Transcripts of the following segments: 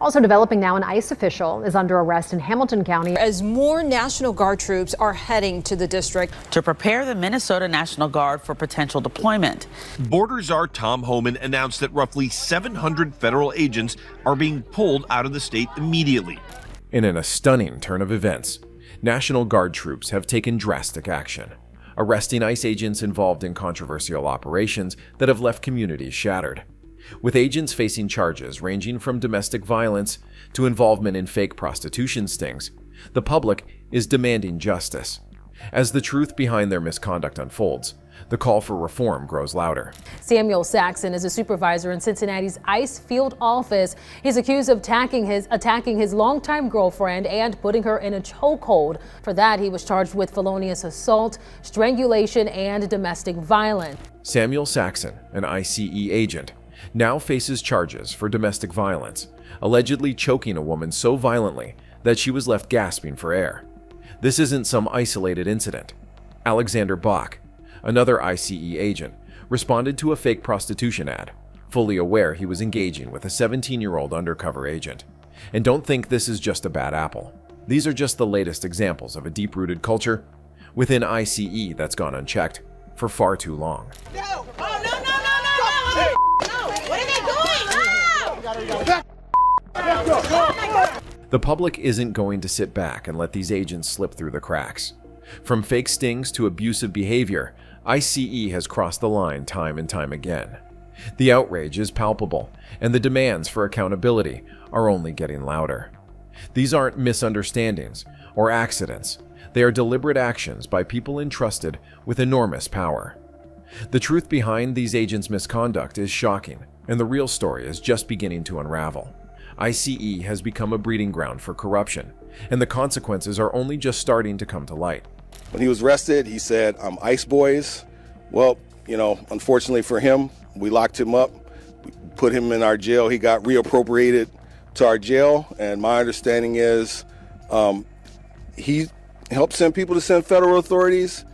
Also developing now, an ICE official is under arrest in Hamilton County as more National Guard troops are heading to the district to prepare the Minnesota National Guard for potential deployment. Border Czar Tom Homan announced that roughly 700 federal agents are being pulled out of the state immediately. In a stunning turn of events, National Guard troops have taken drastic action, arresting ICE agents involved in controversial operations that have left communities shattered. With agents facing charges ranging from domestic violence to involvement in fake prostitution stings, the public is demanding justice. As the truth behind their misconduct unfolds, the call for reform grows louder. Samuel Saxon is a supervisor in Cincinnati's ICE field office. He's accused of attacking his longtime girlfriend and putting her in a chokehold. For that, he was charged with felonious assault, strangulation, and domestic violence. Samuel Saxon, an ICE agent, now faces charges for domestic violence, allegedly choking a woman so violently that she was left gasping for air. This isn't some isolated incident. Alexander Bach, another ICE agent, responded to a fake prostitution ad, fully aware he was engaging with a 17-year-old undercover agent. And don't think this is just a bad apple. These are just the latest examples of a deep-rooted culture within ICE that's gone unchecked for far too long. No! Oh, no, no, no, no, no! What are they doing? No! The public isn't going to sit back and let these agents slip through the cracks. From fake stings to abusive behavior, ICE has crossed the line time and time again. The outrage is palpable, and the demands for accountability are only getting louder. These aren't misunderstandings or accidents. They are deliberate actions by people entrusted with enormous power. The truth behind these agents' misconduct is shocking, and the real story is just beginning to unravel. ICE has become a breeding ground for corruption, and the consequences are only just starting to come to light. When he was arrested, he said, "I'm ICE boys." Well, unfortunately for him, we locked him up, we put him in our jail. He got reappropriated to our jail, and my understanding is he helped send people to send federal authorities.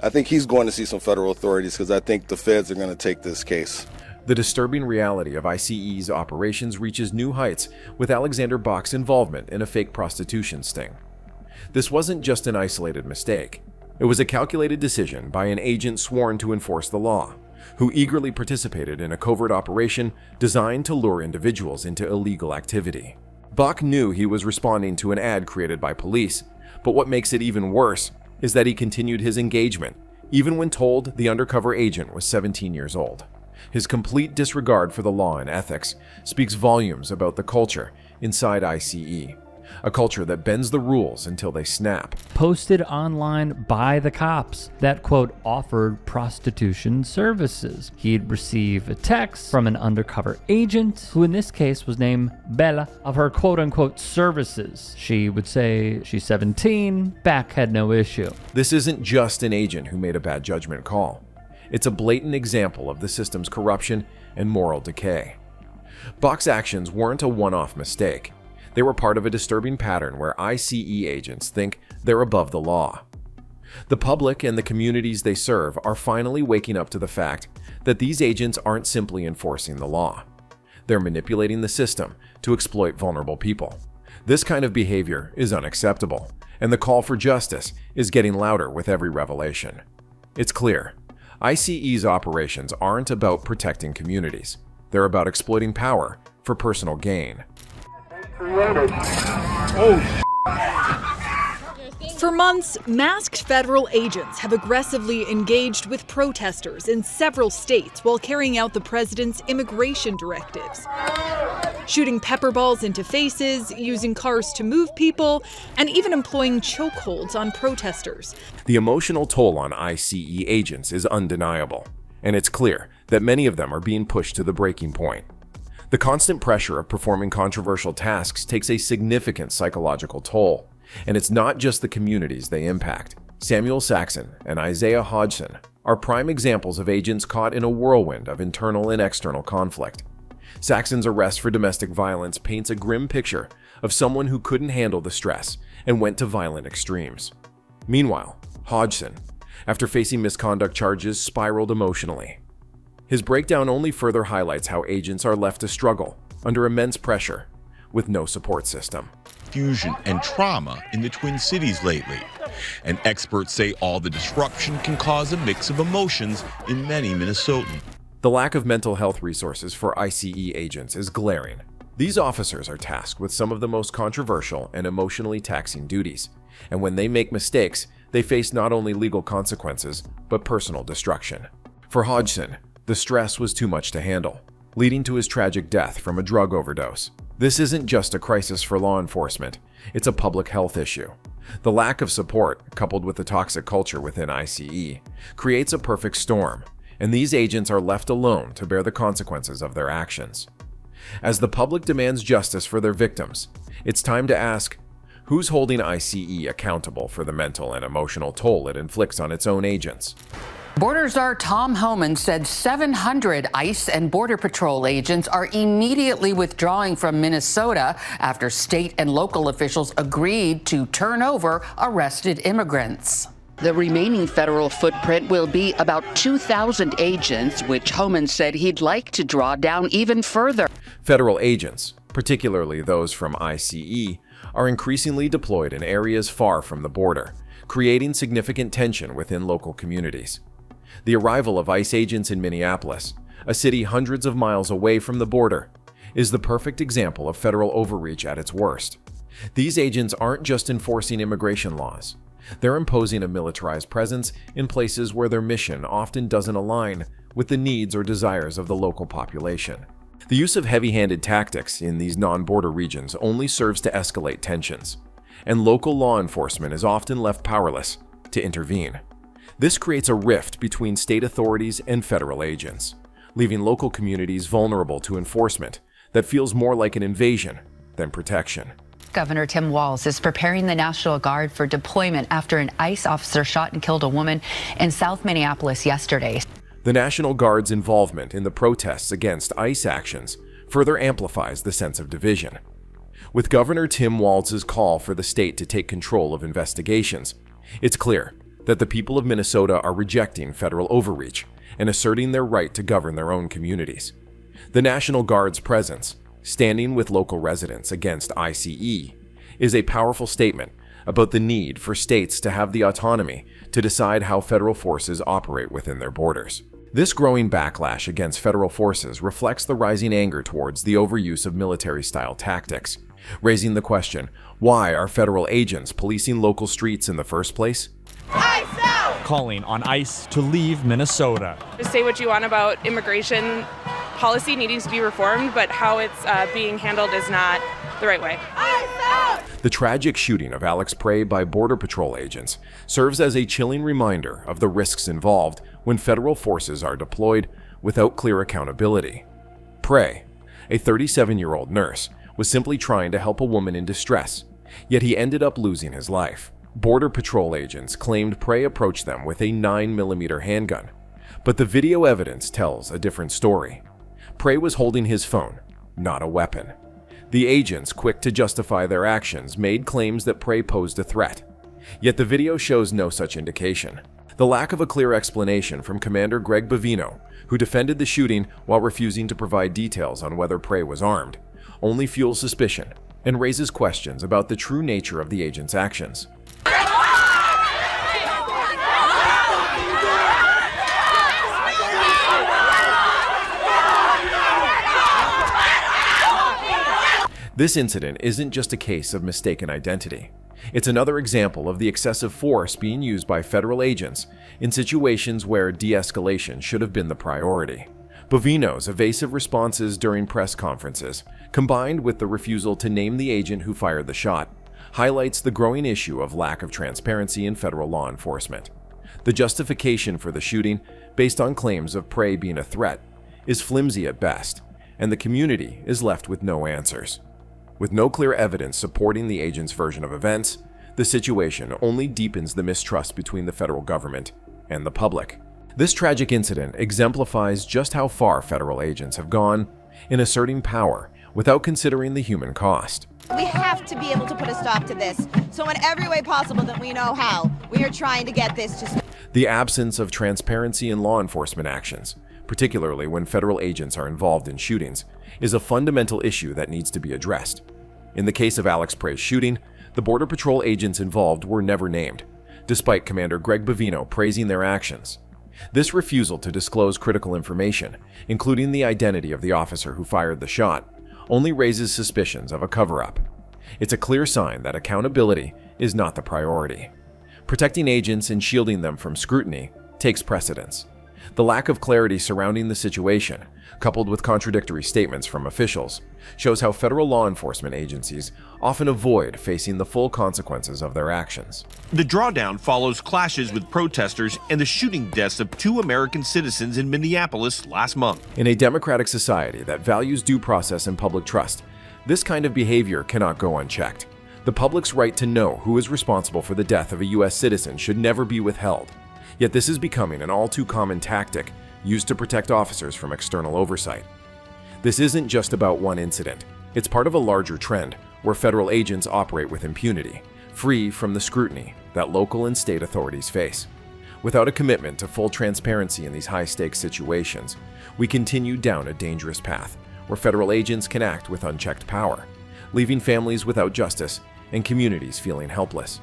I think he's going to see some federal authorities because I think the feds are going to take this case. The disturbing reality of ICE's operations reaches new heights with Alexander Bach's involvement in a fake prostitution sting. This wasn't just an isolated mistake. It was a calculated decision by an agent sworn to enforce the law, who eagerly participated in a covert operation designed to lure individuals into illegal activity. Bach knew he was responding to an ad created by police, but what makes it even worse is that he continued his engagement, even when told the undercover agent was 17 years old. His complete disregard for the law and ethics speaks volumes about the culture inside ICE, a culture that bends the rules until they snap. Posted online by the cops that, quote, offered prostitution services. He'd receive a text from an undercover agent, who in this case was named Bella, of her quote unquote services. She would say she's 17, Bach had no issue. This isn't just an agent who made a bad judgment call. It's a blatant example of the system's corruption and moral decay. Bach's actions weren't a one-off mistake. They were part of a disturbing pattern where ICE agents think they're above the law. The public and the communities they serve are finally waking up to the fact that these agents aren't simply enforcing the law. They're manipulating the system to exploit vulnerable people. This kind of behavior is unacceptable, and the call for justice is getting louder with every revelation. It's clear, ICE's operations aren't about protecting communities. They're about exploiting power for personal gain. For months, masked federal agents have aggressively engaged with protesters in several states while carrying out the president's immigration directives. Shooting pepper balls into faces, using cars to move people, and even employing chokeholds on protesters. The emotional toll on ICE agents is undeniable, and it's clear that many of them are being pushed to the breaking point. The constant pressure of performing controversial tasks takes a significant psychological toll, and it's not just the communities they impact. Samuel Saxon and Isaiah Hodgson are prime examples of agents caught in a whirlwind of internal and external conflict. Saxon's arrest for domestic violence paints a grim picture of someone who couldn't handle the stress and went to violent extremes. Meanwhile, Hodgson, after facing misconduct charges, spiraled emotionally. His breakdown only further highlights how agents are left to struggle under immense pressure, with no support system. Fusion and trauma in the Twin Cities lately. And experts say all the disruption can cause a mix of emotions in many Minnesotans. The lack of mental health resources for ICE agents is glaring. These officers are tasked with some of the most controversial and emotionally taxing duties, and when they make mistakes, they face not only legal consequences, but personal destruction. For Hodgson, the stress was too much to handle, leading to his tragic death from a drug overdose. This isn't just a crisis for law enforcement, it's a public health issue. The lack of support, coupled with the toxic culture within ICE, creates a perfect storm, and these agents are left alone to bear the consequences of their actions. As the public demands justice for their victims, it's time to ask, who's holding ICE accountable for the mental and emotional toll it inflicts on its own agents? Border Czar Tom Homan said 700 ICE and Border Patrol agents are immediately withdrawing from Minnesota after state and local officials agreed to turn over arrested immigrants. The remaining federal footprint will be about 2,000 agents, which Homan said he'd like to draw down even further. Federal agents, particularly those from ICE, are increasingly deployed in areas far from the border, creating significant tension within local communities. The arrival of ICE agents in Minneapolis, a city hundreds of miles away from the border, is the perfect example of federal overreach at its worst. These agents aren't just enforcing immigration laws. They're imposing a militarized presence in places where their mission often doesn't align with the needs or desires of the local population. The use of heavy-handed tactics in these non-border regions only serves to escalate tensions, and local law enforcement is often left powerless to intervene. This creates a rift between state authorities and federal agents, leaving local communities vulnerable to enforcement that feels more like an invasion than protection. Governor Tim Walz is preparing the National Guard for deployment after an ICE officer shot and killed a woman in South Minneapolis yesterday. The National Guard's involvement in the protests against ICE actions further amplifies the sense of division. With Governor Tim Walz's call for the state to take control of investigations, it's clear that the people of Minnesota are rejecting federal overreach and asserting their right to govern their own communities. The National Guard's presence, standing with local residents against ICE, is a powerful statement about the need for states to have the autonomy to decide how federal forces operate within their borders. This growing backlash against federal forces reflects the rising anger towards the overuse of military-style tactics, raising the question, why are federal agents policing local streets in the first place? Calling on ICE to leave Minnesota. Just say what you want about immigration policy needing to be reformed, but how it's being handled is not the right way. The tragic shooting of Alex Prey by Border Patrol agents serves as a chilling reminder of the risks involved when federal forces are deployed without clear accountability. Prey, a 37-year-old nurse, was simply trying to help a woman in distress, yet he ended up losing his life. Border Patrol agents claimed Prey approached them with a 9mm handgun, but the video evidence tells a different story. Prey was holding his phone, not a weapon. The agents, quick to justify their actions, made claims that Prey posed a threat. Yet the video shows no such indication. The lack of a clear explanation from Commander Greg Bavino, who defended the shooting while refusing to provide details on whether Prey was armed, only fuels suspicion and raises questions about the true nature of the agent's actions. This incident isn't just a case of mistaken identity. It's another example of the excessive force being used by federal agents in situations where de-escalation should have been the priority. Bavino's evasive responses during press conferences, combined with the refusal to name the agent who fired the shot, highlights the growing issue of lack of transparency in federal law enforcement. The justification for the shooting, based on claims of Prey being a threat, is flimsy at best, and the community is left with no answers. With no clear evidence supporting the agent's version of events, the situation only deepens the mistrust between the federal government and the public. This tragic incident exemplifies just how far federal agents have gone in asserting power without considering the human cost. We have to be able to put a stop to this. So in every way possible that we know how, we are trying to get this to... The absence of transparency in law enforcement actions, particularly when federal agents are involved in shootings, is a fundamental issue that needs to be addressed. In the case of Alex Prey's shooting, the Border Patrol agents involved were never named, despite Commander Greg Bovino praising their actions. This refusal to disclose critical information, including the identity of the officer who fired the shot, only raises suspicions of a cover-up. It's a clear sign that accountability is not the priority. Protecting agents and shielding them from scrutiny takes precedence. The lack of clarity surrounding the situation, coupled with contradictory statements from officials, shows how federal law enforcement agencies often avoid facing the full consequences of their actions. The drawdown follows clashes with protesters and the shooting deaths of 2 American citizens in Minneapolis last month. In a democratic society that values due process and public trust, this kind of behavior cannot go unchecked. The public's right to know who is responsible for the death of a U.S. citizen should never be withheld. Yet this is becoming an all-too-common tactic used to protect officers from external oversight. This isn't just about one incident. It's part of a larger trend where federal agents operate with impunity, free from the scrutiny that local and state authorities face. Without a commitment to full transparency in these high-stakes situations, we continue down a dangerous path where federal agents can act with unchecked power, leaving families without justice and communities feeling helpless.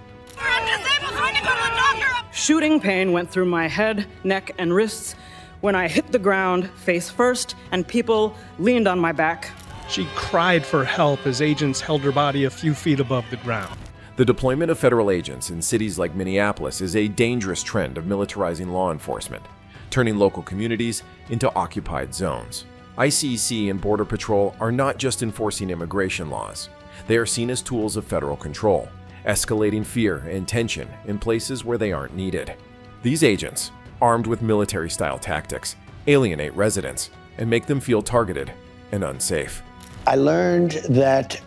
Shooting pain went through my head, neck, and wrists when I hit the ground face first and people leaned on my back. She cried for help as agents held her body a few feet above the ground. The deployment of federal agents in cities like Minneapolis is a dangerous trend of militarizing law enforcement, turning local communities into occupied zones. ICEC and Border Patrol are not just enforcing immigration laws. They are seen as tools of federal control, escalating fear and tension in places where they aren't needed. These agents, armed with military-style tactics, alienate residents and make them feel targeted and unsafe. I learned that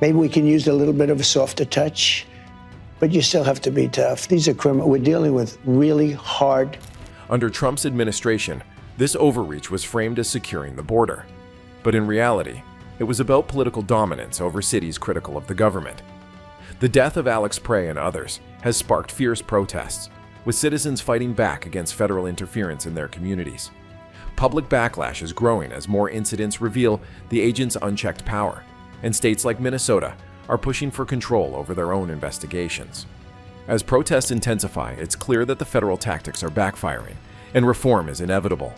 maybe we can use a little bit of a softer touch, but you still have to be tough. These are criminals. We're dealing with really hard. Under Trump's administration, this overreach was framed as securing the border. But in reality, it was about political dominance over cities critical of the government. The death of Alex Prey and others has sparked fierce protests, with citizens fighting back against federal interference in their communities. Public backlash is growing as more incidents reveal the agents' unchecked power, and states like Minnesota are pushing for control over their own investigations. As protests intensify, it's clear that the federal tactics are backfiring, and reform is inevitable.